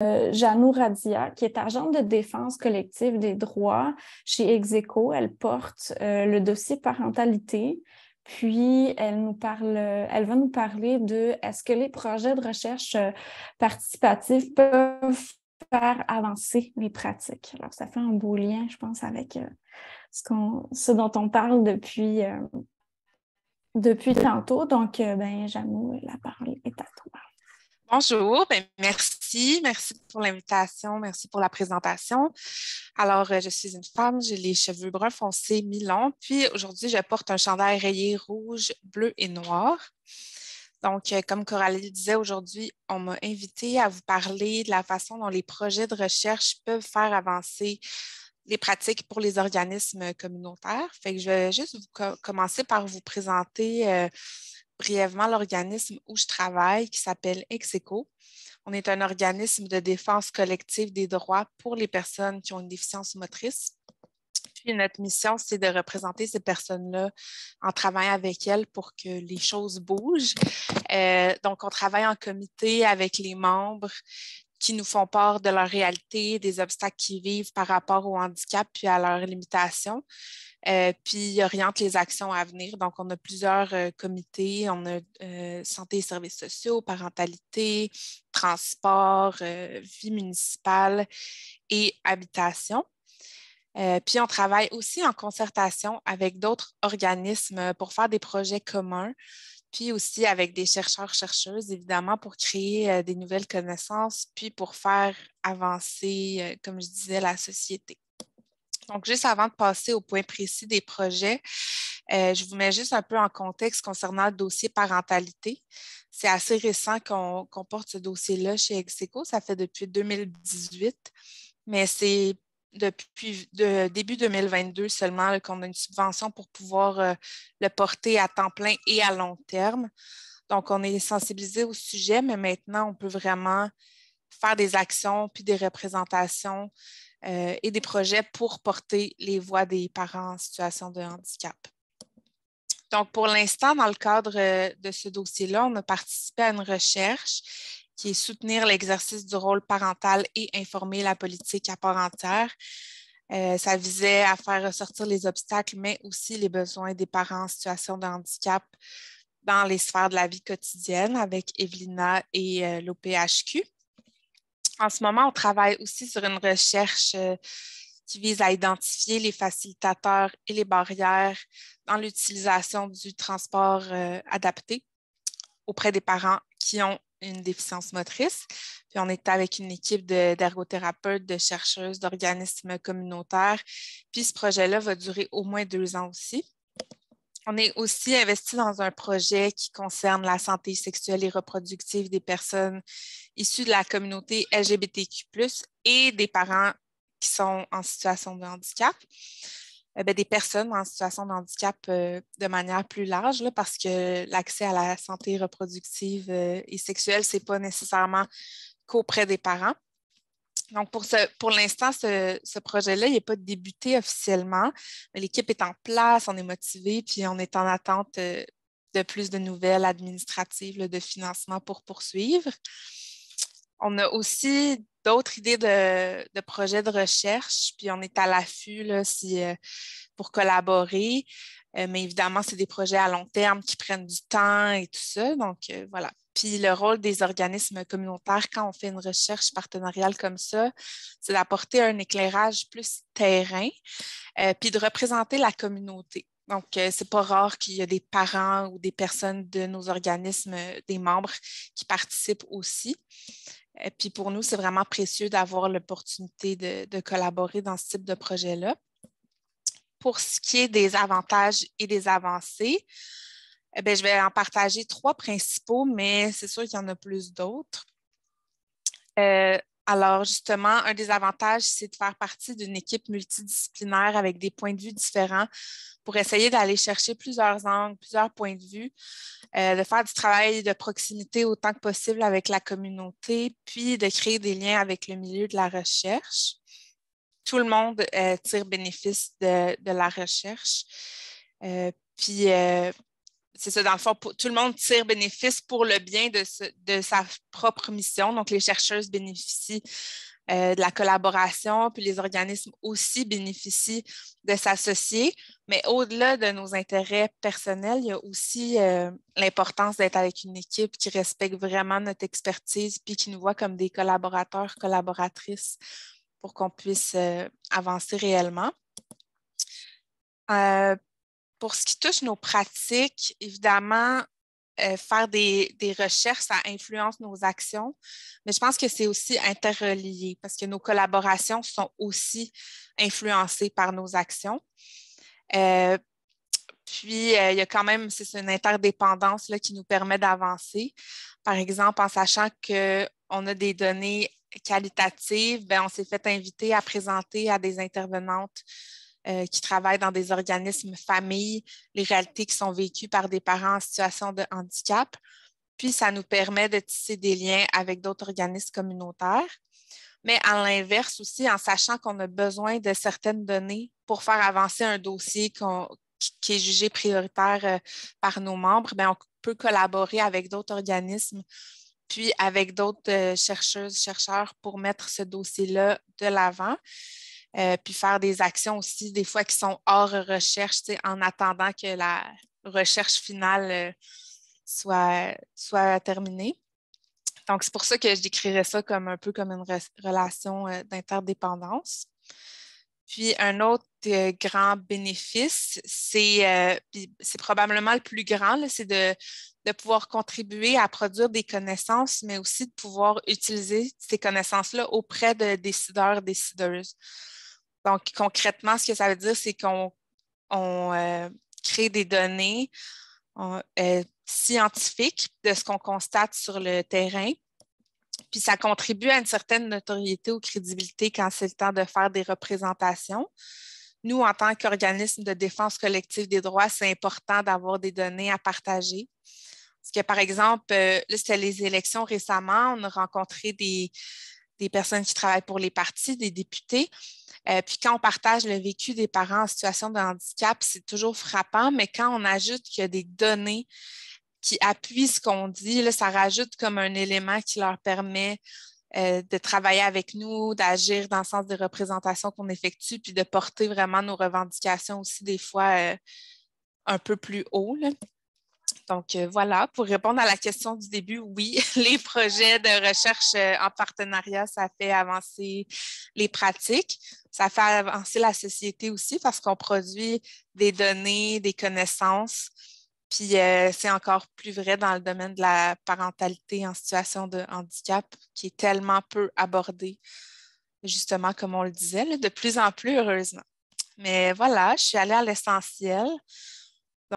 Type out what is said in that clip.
Janou Radia, qui est agente de défense collective des droits chez Execo. Elle porte le dossier parentalité. Puis, elle va nous parler de est-ce que les projets de recherche participatifs peuvent faire avancer les pratiques. Alors, ça fait un beau lien, je pense, avec ce dont on parle depuis tantôt. Donc, Janou, la parole est à toi. Bonjour, merci pour l'invitation, merci pour la présentation. Alors, je suis une femme, j'ai les cheveux bruns foncés mi-longs, puis aujourd'hui, je porte un chandail rayé rouge, bleu et noir. Donc, comme Coralie le disait, aujourd'hui, on m'a invité à vous parler de la façon dont les projets de recherche peuvent faire avancer les pratiques pour les organismes communautaires. Fait que je vais juste commencer par vous présenter brièvement l'organisme où je travaille qui s'appelle Execo. On est un organisme de défense collective des droits pour les personnes qui ont une déficience motrice. Puis notre mission, c'est de représenter ces personnes-là en travaillant avec elles pour que les choses bougent. Donc, on travaille en comité avec les membres qui nous font part de leur réalité, des obstacles qu'ils vivent par rapport au handicap puis à leurs limitations. Puis oriente les actions à venir. Donc, on a plusieurs comités. On a santé et services sociaux, parentalité, transport, vie municipale et habitation. Puis, on travaille aussi en concertation avec d'autres organismes pour faire des projets communs, puis aussi avec des chercheurs, chercheuses, évidemment, pour créer des nouvelles connaissances, puis pour faire avancer, comme je disais, la société. Donc, juste avant de passer au point précis des projets, je vous mets juste un peu en contexte concernant le dossier parentalité. C'est assez récent qu'on porte ce dossier-là chez Execo. Ça fait depuis 2018, mais c'est depuis début 2022 seulement là, qu'on a une subvention pour pouvoir le porter à temps plein et à long terme. Donc, on est sensibilisé au sujet, mais maintenant, on peut vraiment faire des actions puis des représentations et des projets pour porter les voix des parents en situation de handicap. Donc, pour l'instant, dans le cadre de ce dossier-là, on a participé à une recherche qui est soutenir l'exercice du rôle parental et informer la politique à part entière. Ça visait à faire ressortir les obstacles, mais aussi les besoins des parents en situation de handicap dans les sphères de la vie quotidienne avec Evelina et l'OPHQ. En ce moment, on travaille aussi sur une recherche qui vise à identifier les facilitateurs et les barrières dans l'utilisation du transport adapté auprès des parents qui ont une déficience motrice. Puis on est avec une équipe d'ergothérapeutes, de chercheuses, d'organismes communautaires. Puis ce projet-là va durer au moins 2 ans aussi. On est aussi investi dans un projet qui concerne la santé sexuelle et reproductive des personnes issues de la communauté LGBTQ+, et des parents qui sont en situation de handicap. Des personnes en situation de handicap de manière plus large, là, parce que l'accès à la santé reproductive et sexuelle, ce n'est pas nécessairement qu'auprès des parents. Donc, pour l'instant, ce projet-là, il n'est pas débuté officiellement, mais l'équipe est en place, on est motivé, puis on est en attente de plus de nouvelles administratives là, de financement pour poursuivre. On a aussi d'autres idées de projets de recherche, puis on est à l'affût là, pour collaborer. Mais évidemment, c'est des projets à long terme qui prennent du temps et tout ça. Donc, voilà. Puis le rôle des organismes communautaires quand on fait une recherche partenariale comme ça, c'est d'apporter un éclairage plus terrain, puis de représenter la communauté. Donc, c'est pas rare qu'il y ait des parents ou des personnes de nos organismes, des membres qui participent aussi. Et puis pour nous, c'est vraiment précieux d'avoir l'opportunité de collaborer dans ce type de projet-là. Pour ce qui est des avantages et des avancées, je vais en partager 3 principaux, mais c'est sûr qu'il y en a plus d'autres. Alors, justement, un des avantages, c'est de faire partie d'une équipe multidisciplinaire avec des points de vue différents pour essayer d'aller chercher plusieurs angles, plusieurs points de vue, de faire du travail de proximité autant que possible avec la communauté, puis de créer des liens avec le milieu de la recherche. Tout le monde tire bénéfice de la recherche. Puis, c'est ça, dans le fond, tout le monde tire bénéfice pour le bien de sa propre mission. Donc, les chercheuses bénéficient de la collaboration, puis les organismes aussi bénéficient de s'associer. Mais au-delà de nos intérêts personnels, il y a aussi l'importance d'être avec une équipe qui respecte vraiment notre expertise, puis qui nous voit comme des collaborateurs, collaboratrices pour qu'on puisse avancer réellement. Pour ce qui touche nos pratiques, évidemment, faire des recherches, ça influence nos actions, mais je pense que c'est aussi interrelié parce que nos collaborations sont aussi influencées par nos actions. Puis, il y a quand même, c'est une interdépendance là, qui nous permet d'avancer. Par exemple, en sachant qu'on a des données qualitatives, bien, on s'est fait inviter à présenter à des intervenantes qui travaillent dans des organismes familles, les réalités qui sont vécues par des parents en situation de handicap. Puis, ça nous permet de tisser des liens avec d'autres organismes communautaires. Mais à l'inverse aussi, en sachant qu'on a besoin de certaines données pour faire avancer un dossier qui est jugé prioritaire par nos membres, bien, on peut collaborer avec d'autres organismes, puis avec d'autres chercheuses, chercheurs pour mettre ce dossier-là de l'avant. Puis faire des actions aussi, des fois qui sont hors recherche, en attendant que la recherche finale soit terminée. Donc, c'est pour ça que je décrirais ça comme un peu comme une relation d'interdépendance. Puis, un autre grand bénéfice, c'est probablement le plus grand, là, c'est de pouvoir contribuer à produire des connaissances, mais aussi de pouvoir utiliser ces connaissances-là auprès de décideurs, décideuses. Donc, concrètement, ce que ça veut dire, c'est qu'on crée des données scientifiques de ce qu'on constate sur le terrain. Puis, ça contribue à une certaine notoriété ou crédibilité quand c'est le temps de faire des représentations. Nous, en tant qu'organisme de défense collective des droits, c'est important d'avoir des données à partager. Parce que, par exemple, là, c'était les élections récemment, on a rencontré des personnes qui travaillent pour les partis, des députés. Puis quand on partage le vécu des parents en situation de handicap, c'est toujours frappant, mais quand on ajoute qu'il y a des données qui appuient ce qu'on dit, là, ça rajoute comme un élément qui leur permet de travailler avec nous, d'agir dans le sens des représentations qu'on effectue, puis de porter vraiment nos revendications aussi des fois un peu plus haut, là. Donc, voilà, pour répondre à la question du début, oui, les projets de recherche en partenariat, ça fait avancer les pratiques. Ça fait avancer la société aussi parce qu'on produit des données, des connaissances. Puis, c'est encore plus vrai dans le domaine de la parentalité en situation de handicap qui est tellement peu abordé, justement, comme on le disait, là, de plus en plus, heureusement. Mais voilà, je suis allée à l'essentiel.